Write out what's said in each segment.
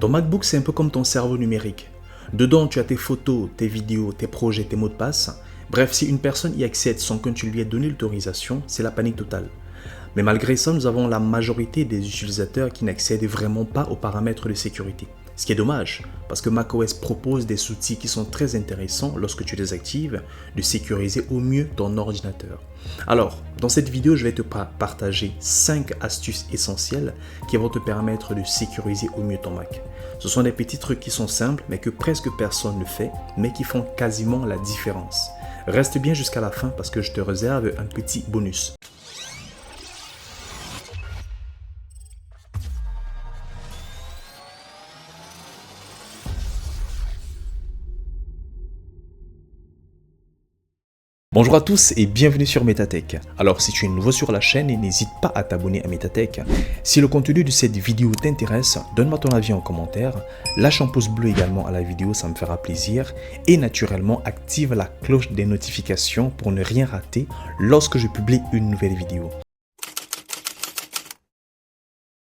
Ton MacBook, c'est un peu comme ton cerveau numérique. Dedans, tu as tes photos, tes vidéos, tes projets, tes mots de passe. Bref, si une personne y accède sans que tu lui aies donné l'autorisation, c'est la panique totale. Mais malgré ça, nous avons la majorité des utilisateurs qui n'accèdent vraiment pas aux paramètres de sécurité. Ce qui est dommage, parce que macOS propose des outils qui sont très intéressants lorsque tu les actives, de sécuriser au mieux ton ordinateur. Alors, dans cette vidéo, je vais te partager 5 astuces essentielles qui vont te permettre de sécuriser au mieux ton Mac. Ce sont des petits trucs qui sont simples, mais que presque personne ne fait, mais qui font quasiment la différence. Reste bien jusqu'à la fin parce que je te réserve un petit bonus. Bonjour à tous et bienvenue sur Metatech. Alors si tu es nouveau sur la chaîne, n'hésite pas à t'abonner à Metatech. Si le contenu de cette vidéo t'intéresse, donne-moi ton avis en commentaire, lâche un pouce bleu également à la vidéo, ça me fera plaisir. Et naturellement, active la cloche des notifications pour ne rien rater lorsque je publie une nouvelle vidéo.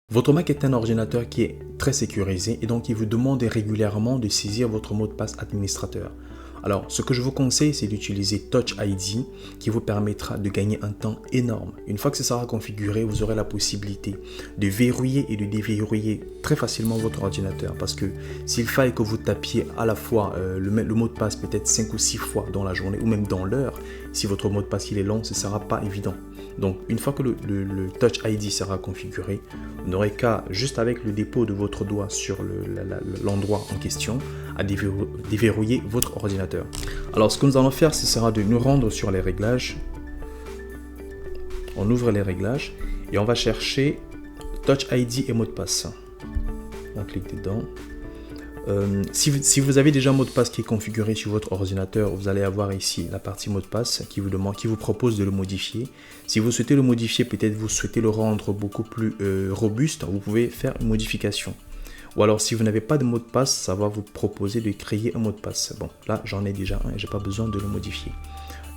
Votre Mac est un ordinateur qui est très sécurisé et donc il vous demande régulièrement de saisir votre mot de passe administrateur. Alors, ce que je vous conseille, c'est d'utiliser Touch ID qui vous permettra de gagner un temps énorme. Une fois que ce sera configuré, vous aurez la possibilité de verrouiller et de déverrouiller très facilement votre ordinateur parce que s'il faille que vous tapiez à la fois le mot de passe peut-être 5 ou 6 fois dans la journée ou même dans l'heure, si votre mot de passe il est long, ce ne sera pas évident. Donc, une fois que le Touch ID sera configuré, vous n'aurez qu'à, juste avec le dépôt de votre doigt sur l'endroit en question, à déverrouiller votre ordinateur. Alors, ce que nous allons faire, ce sera de nous rendre sur les réglages. On ouvre les réglages et on va chercher Touch ID et mot de passe. On clique dedans. Si vous avez déjà un mot de passe qui est configuré sur votre ordinateur, vous allez avoir ici la partie mot de passe qui vous propose de le modifier. Si vous souhaitez le modifier, peut-être vous souhaitez le rendre beaucoup plus robuste, vous pouvez faire une modification. Ou alors si vous n'avez pas de mot de passe, ça va vous proposer de créer un mot de passe. Bon, là j'en ai déjà un et je n'ai pas besoin de le modifier.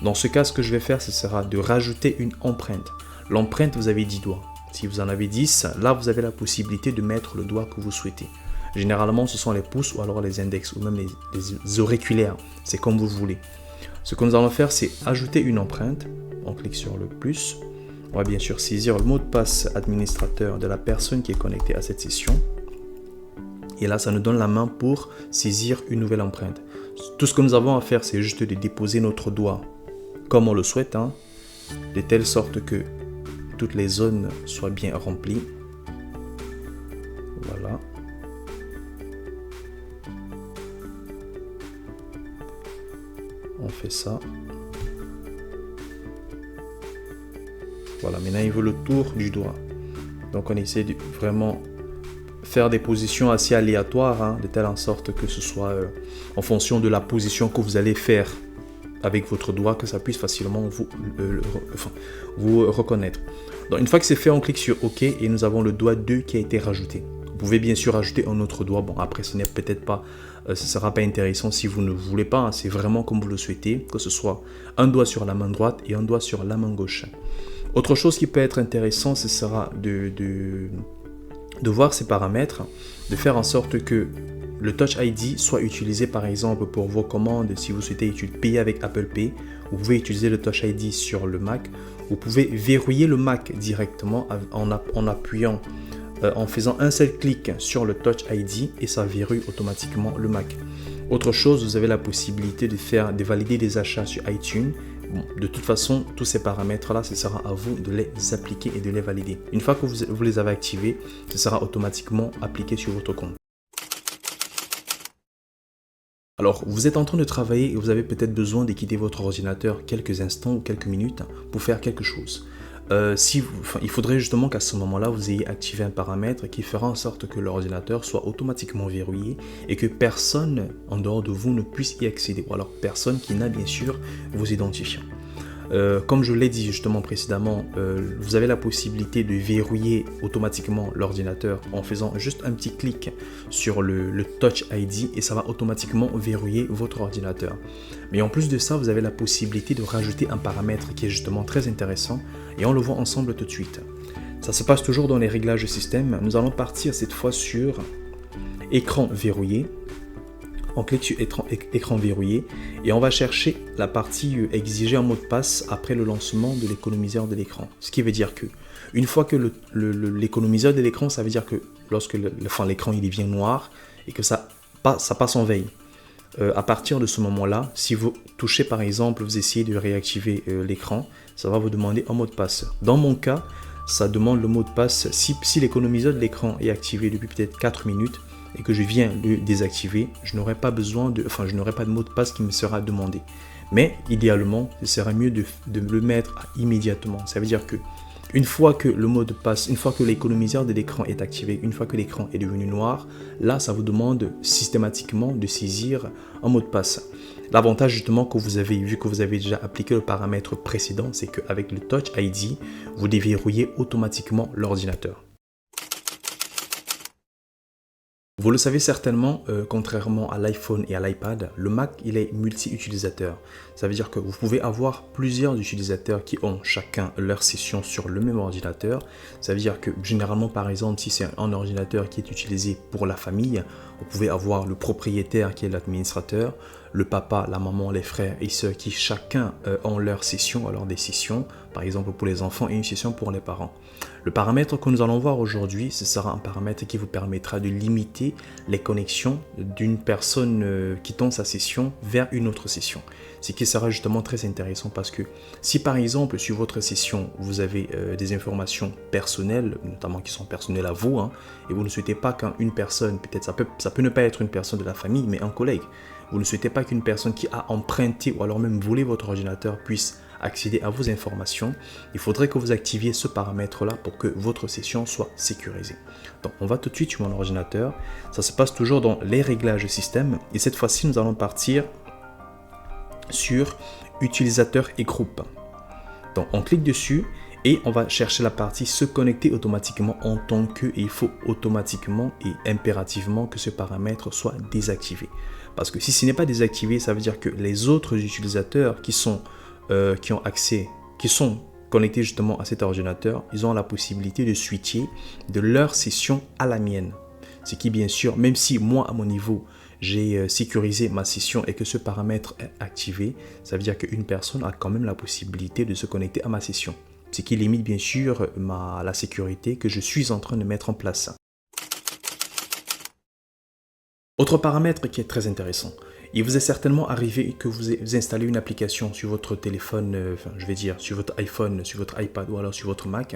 Dans ce cas, ce que je vais faire, ce sera de rajouter une empreinte. L'empreinte, vous avez 10 doigts. Si vous en avez 10, là vous avez la possibilité de mettre le doigt que vous souhaitez. Généralement, ce sont les pouces ou alors les index ou même les auriculaires. C'est comme vous voulez. Ce que nous allons faire, c'est ajouter une empreinte. On clique sur le plus. On va bien sûr saisir le mot de passe administrateur de la personne qui est connectée à cette session. Et là, ça nous donne la main pour saisir une nouvelle empreinte. Tout ce que nous avons à faire, c'est juste de déposer notre doigt comme on le souhaite, de telle sorte que toutes les zones soient bien remplies. Voilà. On fait ça. Voilà, maintenant il veut le tour du doigt. Donc on essaie de vraiment faire des positions assez aléatoires, de telle en sorte que ce soit en fonction de la position que vous allez faire avec votre doigt, que ça puisse facilement vous reconnaître. Donc une fois que c'est fait, on clique sur OK et nous avons le doigt 2 qui a été rajouté. Vous pouvez bien sûr ajouter un autre doigt. Bon, après, ce n'est peut-être pas, ce ne sera pas intéressant si vous ne voulez pas. C'est vraiment comme vous le souhaitez, que ce soit un doigt sur la main droite et un doigt sur la main gauche. Autre chose qui peut être intéressant, ce sera de voir ces paramètres, de faire en sorte que le Touch ID soit utilisé par exemple pour vos commandes. Si vous souhaitez payer avec Apple Pay, vous pouvez utiliser le Touch ID sur le Mac. Vous pouvez verrouiller le Mac directement en appuyant, en faisant un seul clic sur le Touch ID et ça verrouille automatiquement le Mac. Autre chose, vous avez la possibilité de valider des achats sur iTunes. Bon, de toute façon, tous ces paramètres-là, ce sera à vous de les appliquer et de les valider. Une fois que vous les avez activés, ce sera automatiquement appliqué sur votre compte. Alors, vous êtes en train de travailler et vous avez peut-être besoin de quitter votre ordinateur quelques instants ou quelques minutes pour faire quelque chose. Il faudrait justement qu'à ce moment-là, vous ayez activé un paramètre qui fera en sorte que l'ordinateur soit automatiquement verrouillé et que personne en dehors de vous ne puisse y accéder. Ou alors personne qui n'a bien sûr vos identifiants. Comme je l'ai dit justement précédemment, vous avez la possibilité de verrouiller automatiquement l'ordinateur en faisant juste un petit clic sur le Touch ID et ça va automatiquement verrouiller votre ordinateur. Mais en plus de ça, vous avez la possibilité de rajouter un paramètre qui est justement très intéressant et on le voit ensemble tout de suite. Ça se passe toujours dans les réglages de système. Nous allons partir cette fois sur écran verrouillé. On clique sur écran verrouillé et on va chercher la partie exiger un mot de passe après le lancement de l'économiseur de l'écran. Ce qui veut dire que une fois que l'économiseur de l'écran, ça veut dire que lorsque l'écran il devient noir et que ça passe en veille. À partir de ce moment-là, si vous touchez par exemple, vous essayez de réactiver l'écran, ça va vous demander un mot de passe. Dans mon cas, ça demande le mot de passe. Si l'économiseur de l'écran est activé depuis peut-être 4 minutes et que je viens le désactiver, je n'aurai pas de mot de passe qui me sera demandé. Mais idéalement, ce serait mieux de le mettre immédiatement. Ça veut dire que une fois que l'économiseur de l'écran est activé, une fois que l'écran est devenu noir, là, ça vous demande systématiquement de saisir un mot de passe. L'avantage justement que vous avez, vu que vous avez déjà appliqué le paramètre précédent, c'est qu'avec le Touch ID, vous déverrouillez automatiquement l'ordinateur. Vous le savez certainement, contrairement à l'iPhone et à l'iPad, le Mac il est multi-utilisateur. Ça veut dire que vous pouvez avoir plusieurs utilisateurs qui ont chacun leur session sur le même ordinateur. Ça veut dire que généralement, par exemple, si c'est un ordinateur qui est utilisé pour la famille, vous pouvez avoir le propriétaire qui est l'administrateur, le papa, la maman, les frères et sœurs qui chacun ont leur session, alors des sessions, par exemple pour les enfants et une session pour les parents. Le paramètre que nous allons voir aujourd'hui, ce sera un paramètre qui vous permettra de limiter les connexions d'une personne quittant sa session vers une autre session. Ce qui sera justement très intéressant parce que si par exemple sur votre session vous avez des informations personnelles, notamment qui sont personnelles à vous, et vous ne souhaitez pas qu'une personne, peut-être ça peut ne pas être une personne de la famille, mais un collègue, vous ne souhaitez pas qu'une personne qui a emprunté ou alors même volé votre ordinateur puisse accéder à vos informations, il faudrait que vous activiez ce paramètre-là pour que votre session soit sécurisée. Donc on va tout de suite sur mon ordinateur, ça se passe toujours dans les réglages système et cette fois-ci nous allons partir sur utilisateur et groupe. Donc on clique dessus et on va chercher la partie se connecter automatiquement en tant que, et il faut automatiquement et impérativement que ce paramètre soit désactivé. Parce que si ce n'est pas désactivé, ça veut dire que les autres utilisateurs qui sont connectés justement à cet ordinateur, ils ont la possibilité de switcher de leur session à la mienne. Ce qui bien sûr, même si moi à mon niveau, j'ai sécurisé ma session et que ce paramètre est activé, ça veut dire qu'une personne a quand même la possibilité de se connecter à ma session. Ce qui limite bien sûr la sécurité que je suis en train de mettre en place. Autre paramètre qui est très intéressant, il vous est certainement arrivé que vous installez une application sur votre téléphone, sur votre iPhone, sur votre iPad ou alors sur votre Mac.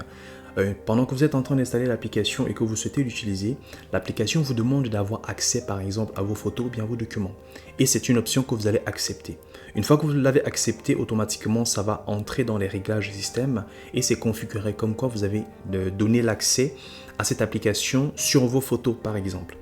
Pendant que vous êtes en train d'installer l'application et que vous souhaitez l'utiliser, l'application vous demande d'avoir accès par exemple à vos photos ou bien à vos documents. Et c'est une option que vous allez accepter. Une fois que vous l'avez accepté, automatiquement ça va entrer dans les réglages du système et c'est configuré comme quoi vous avez donné l'accès à cette application sur vos photos par exemple.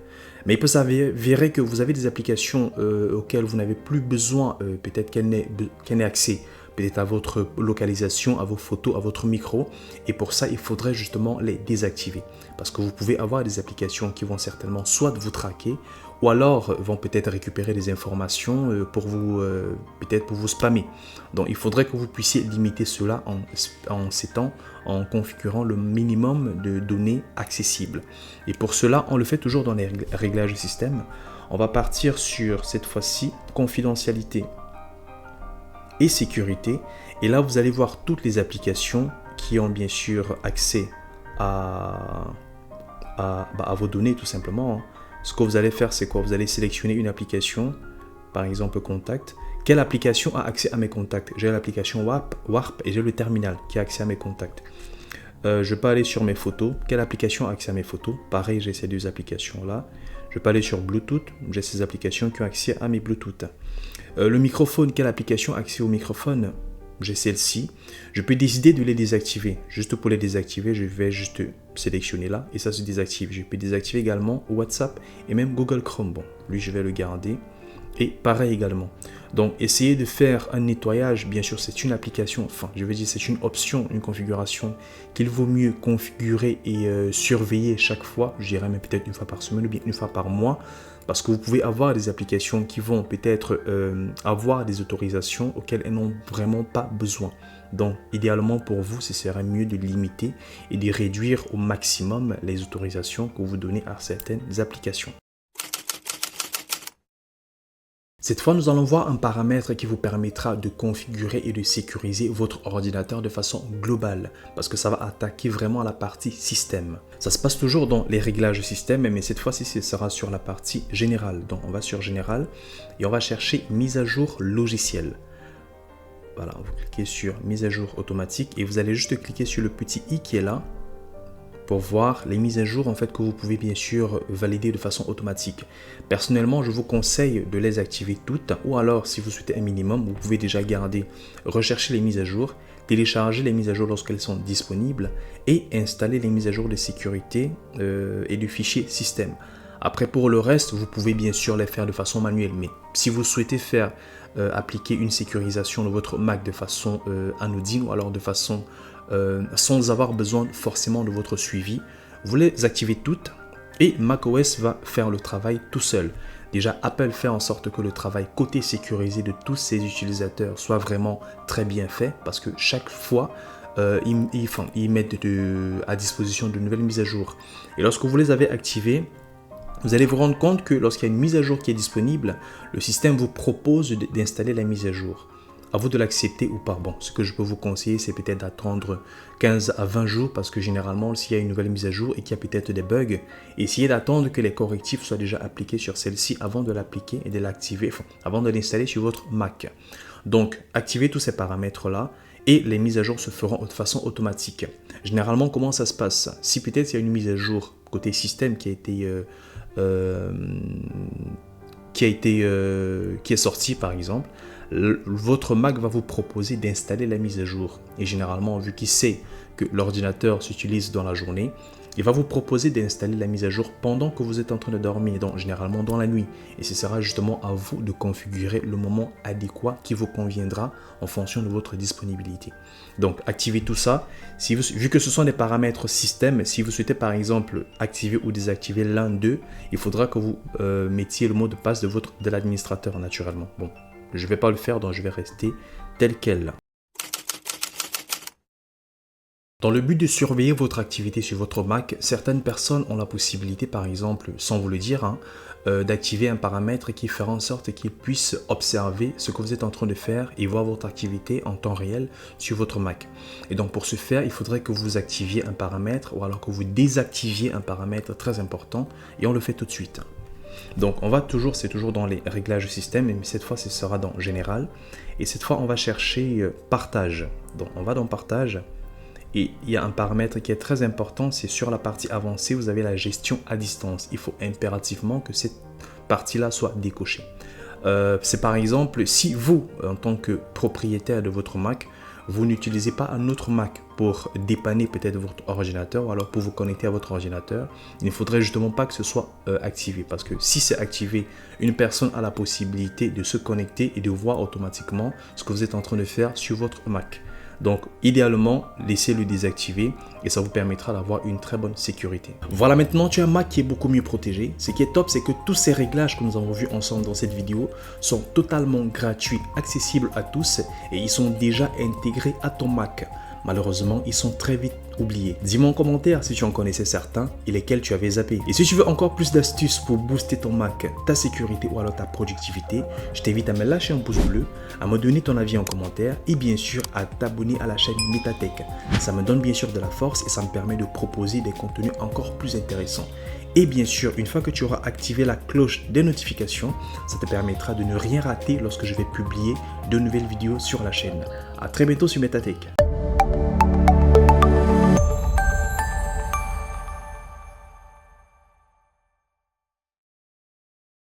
Mais il peut s'avérer que vous avez des applications auxquelles vous n'avez plus besoin, peut-être qu'elle n'ait accès peut-être à votre localisation, à vos photos, à votre micro. Et pour ça, il faudrait justement les désactiver. Parce que vous pouvez avoir des applications qui vont certainement soit vous traquer, ou alors vont peut-être récupérer des informations pour vous spammer. Donc il faudrait que vous puissiez limiter cela en configurant le minimum de données accessibles. Et pour cela, on le fait toujours dans les réglages du système. On va partir sur cette fois-ci confidentialité et sécurité. Et là, vous allez voir toutes les applications qui ont bien sûr accès à vos données tout simplement. Ce que vous allez faire, c'est quoi? Vous allez sélectionner une application, par exemple Contact. Quelle application a accès à mes contacts? J'ai l'application Warp et j'ai le terminal qui a accès à mes contacts. Je peux aller sur mes photos. Quelle application a accès à mes photos? Pareil, j'ai ces deux applications-là. Je peux aller sur Bluetooth. J'ai ces applications qui ont accès à mes Bluetooth. Le microphone, quelle application a accès au microphone? J'ai celle-ci. Je peux décider de les désactiver. Juste pour les désactiver, je vais juste sélectionner là et ça se désactive. Je peux désactiver également WhatsApp et même Google Chrome. Bon, lui, je vais le garder. Et pareil également. Donc, essayez de faire un nettoyage. Bien sûr, c'est une application, c'est une option, une configuration qu'il vaut mieux configurer et surveiller chaque fois. Je dirais même peut-être une fois par semaine ou bien une fois par mois. Parce que vous pouvez avoir des applications qui vont peut-être avoir des autorisations auxquelles elles n'ont vraiment pas besoin. Donc, idéalement pour vous, ce serait mieux de limiter et de réduire au maximum les autorisations que vous donnez à certaines applications. Cette fois, nous allons voir un paramètre qui vous permettra de configurer et de sécuriser votre ordinateur de façon globale parce que ça va attaquer vraiment la partie système. Ça se passe toujours dans les réglages système, mais cette fois-ci, ce sera sur la partie générale. Donc, on va sur général et on va chercher mise à jour logiciel. Voilà, vous cliquez sur mise à jour automatique et vous allez juste cliquer sur le petit i qui est là pour voir les mises à jour en fait que vous pouvez bien sûr valider de façon automatique. Personnellement, je vous conseille de les activer toutes ou alors si vous souhaitez un minimum, vous pouvez déjà garder, rechercher les mises à jour, télécharger les mises à jour lorsqu'elles sont disponibles et installer les mises à jour de sécurité et du fichier système. Après pour le reste, vous pouvez bien sûr les faire de façon manuelle, mais si vous souhaitez faire appliquer une sécurisation de votre Mac de façon anodine ou alors de façon sans avoir besoin forcément de votre suivi, vous les activez toutes et macOS va faire le travail tout seul. Déjà, Apple fait en sorte que le travail côté sécurisé de tous ses utilisateurs soit vraiment très bien fait parce que chaque fois, ils mettent à disposition de nouvelles mises à jour. Et lorsque vous les avez activées, vous allez vous rendre compte que lorsqu'il y a une mise à jour qui est disponible, le système vous propose d'installer la mise à jour. À vous de l'accepter ou pas. Bon, ce que je peux vous conseiller, c'est peut-être d'attendre 15 à 20 jours parce que généralement, s'il y a une nouvelle mise à jour et qu'il y a peut-être des bugs, essayez d'attendre que les correctifs soient déjà appliqués sur celle-ci avant de l'appliquer et de l'activer, avant de l'installer sur votre Mac. Donc, activez tous ces paramètres-là et les mises à jour se feront de façon automatique. Généralement, comment ça se passe? Si peut-être il y a une mise à jour côté système qui est sortie par exemple, votre Mac va vous proposer d'installer la mise à jour. Et généralement, vu qu'il sait que l'ordinateur s'utilise dans la journée, il va vous proposer d'installer la mise à jour pendant que vous êtes en train de dormir, donc généralement dans la nuit. Et ce sera justement à vous de configurer le moment adéquat qui vous conviendra en fonction de votre disponibilité. Donc, activez tout ça. Vu que ce sont des paramètres système, si vous souhaitez par exemple activer ou désactiver l'un d'eux, il faudra que vous mettiez le mot de passe de l'administrateur naturellement. Bon. Je ne vais pas le faire, donc je vais rester tel quel. Dans le but de surveiller votre activité sur votre Mac, certaines personnes ont la possibilité, par exemple, sans vous le dire, d'activer un paramètre qui fera en sorte qu'ils puissent observer ce que vous êtes en train de faire et voir votre activité en temps réel sur votre Mac. Et donc pour ce faire, il faudrait que vous activiez un paramètre ou alors que vous désactiviez un paramètre très important et on le fait tout de suite. Donc c'est toujours dans les réglages système, mais cette fois ce sera dans général et cette fois on va chercher partage. Donc on va dans partage et il y a un paramètre qui est très important, c'est sur la partie avancée, vous avez la gestion à distance. Il faut impérativement que cette partie-là soit décochée. C'est par exemple si vous, en tant que propriétaire de votre Mac, vous n'utilisez pas un autre Mac pour dépanner peut-être votre ordinateur ou alors pour vous connecter à votre ordinateur, il ne faudrait justement pas que ce soit activé parce que si c'est activé, une personne a la possibilité de se connecter et de voir automatiquement ce que vous êtes en train de faire sur votre Mac. Donc, idéalement, laissez-le désactiver et ça vous permettra d'avoir une très bonne sécurité. Voilà, maintenant, tu as un Mac qui est beaucoup mieux protégé. Ce qui est top, c'est que tous ces réglages que nous avons vus ensemble dans cette vidéo sont totalement gratuits, accessibles à tous et ils sont déjà intégrés à ton Mac. Malheureusement, ils sont très vite oubliés. Dis-moi en commentaire si tu en connaissais certains et lesquels tu avais zappé. Et si tu veux encore plus d'astuces pour booster ton Mac, ta sécurité ou alors ta productivité, je t'invite à me lâcher un pouce bleu, à me donner ton avis en commentaire et bien sûr à t'abonner à la chaîne Metatech. Ça me donne bien sûr de la force et ça me permet de proposer des contenus encore plus intéressants. Et bien sûr, une fois que tu auras activé la cloche des notifications, ça te permettra de ne rien rater lorsque je vais publier de nouvelles vidéos sur la chaîne. À très bientôt sur Metatech.